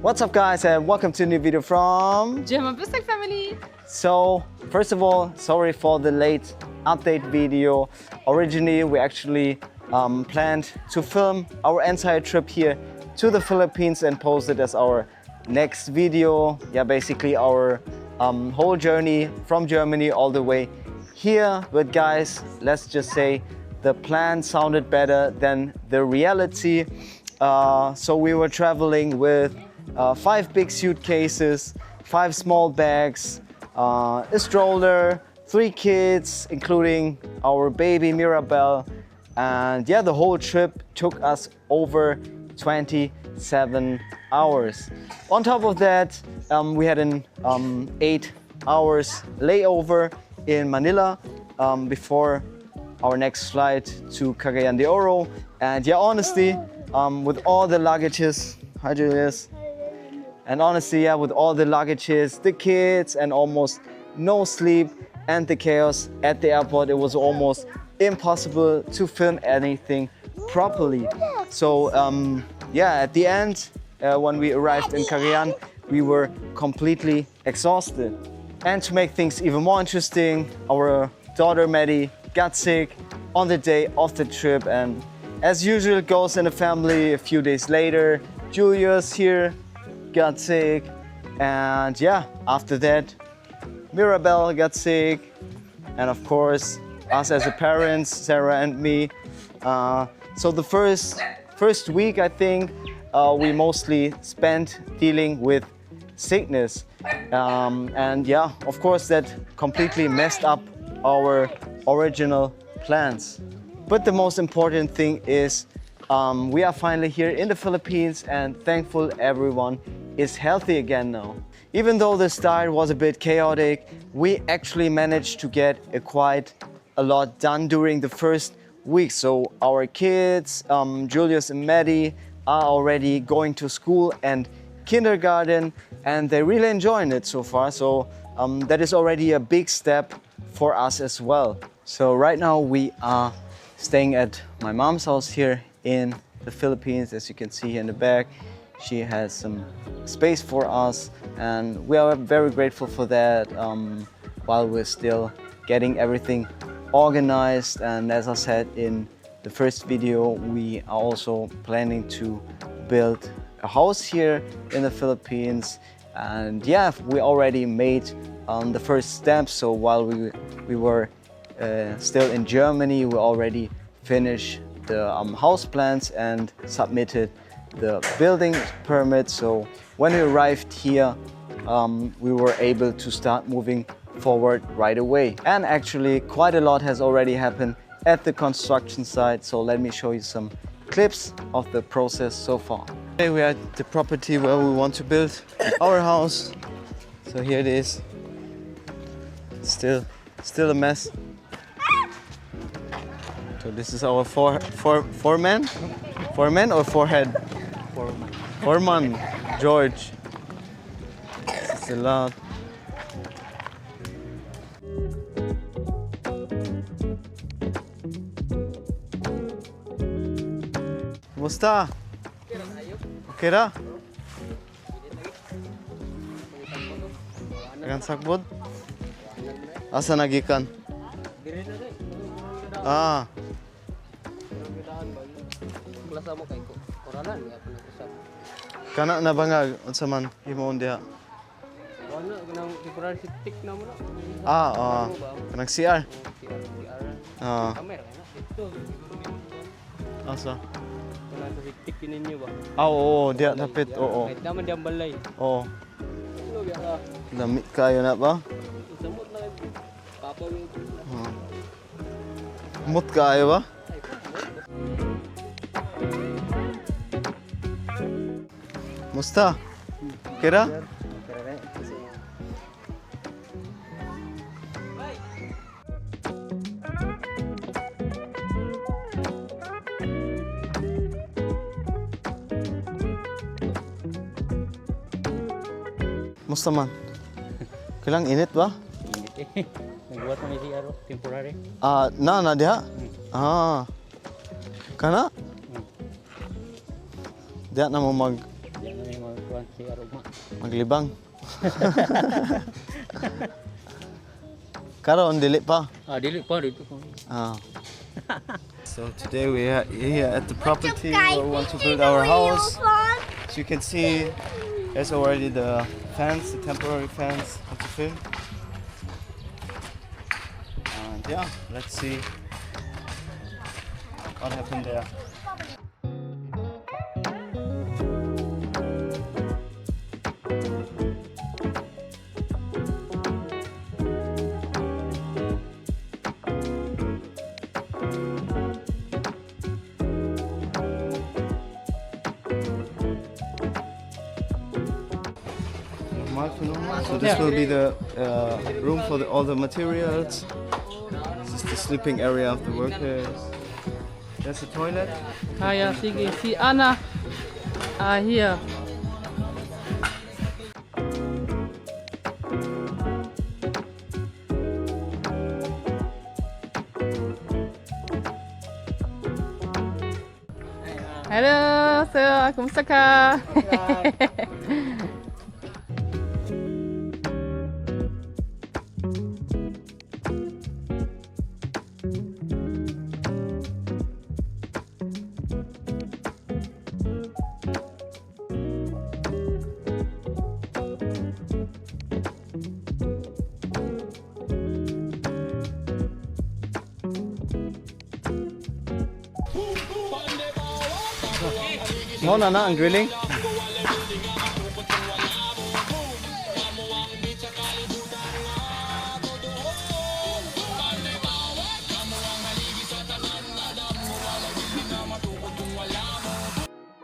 What's up guys and welcome to a new video from Bisdak family. So first of all, sorry for the late update video. Originally we actually planned to film our entire trip here to the Philippines and post it as our next video. Yeah, basically our whole journey from Germany all the way here. But guys, let's just say the plan sounded better than the reality. So we were traveling with 5 big suitcases, 5 small bags, a stroller, 3 kids, including our baby Mirabelle. And yeah, the whole trip took us over 27 hours. On top of that, we had an 8 hours layover in Manila before our next flight to Cagayan de Oro. And yeah, honestly, with all the luggages, hi Julius. And honestly, yeah, with all the luggages, the kids, and almost no sleep and the chaos at the airport, it was almost impossible to film anything properly. So yeah, at the end, when we arrived in Cagayan, we were completely exhausted. And to make things even more interesting, our daughter Maddie got sick on the day of the trip, and as usual it goes in a family, a few days later, Julius here got sick, and yeah, after that, Mirabelle got sick, and of course, us as a parents, Sarah and me. So the first week, I think, we mostly spent dealing with sickness. And yeah, of course, that completely messed up our original plans. But the most important thing is we are finally here in the Philippines, and thankful everyone is healthy again now. Even though the start was a bit chaotic, we actually managed to get quite a lot done during the first week. So our kids, Julius and Maddie, are already going to school and kindergarten, and they're really enjoying it so far. So that is already a big step for us as well. So right now we are staying at my mom's house here in the Philippines. As you can see here in the back, she has some space for us, and we are very grateful for that, while we're still getting everything organized. And as I said in the first video, we are also planning to build a house here in the Philippines. And yeah, we already made the first steps. So while we were still in Germany, we already finished the house plans and submitted the building permit. So when we arrived here, we were able to start moving forward right away. And actually quite a lot has already happened at the construction site. So let me show you some clips of the process so far. Today we are at the property where we want to build our house. So here it is. Still a mess. So this is our foreman or forehead? Foreman, George. It's a lot. Kumusta? Okay ra? Nagan sakbod? Asa nagikan? Ah. Kana na bangag unsa man himoon diha? Wala kanang temporary tik na mo na. Kanang CR. Kamera na dito. Asa? Wala sa tik ninyo ba? Oo, diha napit, oo. Kahit naman diyan balay. Oo. Ano biya? Lami kayo na ba? Samot na papaw yung Mut kayo ba? Musta? Kira? Musta man? Kailang init ba? Init eh. Nagbuhat na may CR, temporary. Na diha? Kana? Diha na mo mag Diyan na yung mga kuwan. Siya rumah. Maglibang. Karon dili pa. Dili pa dito ko. So today we are here at the property where we want to build our house. As you can see, there's already the fence, the temporary fence of the film. And yeah, let's see what happened there. So this will be the room for all the materials. This is the sleeping area of the workers. There's a toilet. Ya, sige. Si Ana. Here. Halo, sir. Kumusta ka? Mau na ang grilling?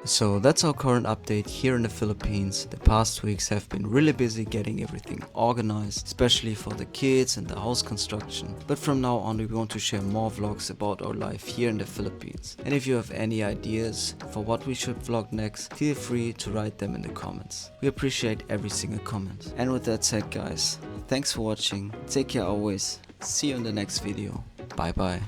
So that's our current update here in the Philippines. The past weeks have been really busy getting everything organized, especially for the kids and the house construction. But from now on we want to share more vlogs about our life here in the Philippines. And if you have any ideas for what we should vlog next, feel free to write them in the comments. We appreciate every single comment. And with that said guys, thanks for watching, take care always, see you in the next video, bye bye.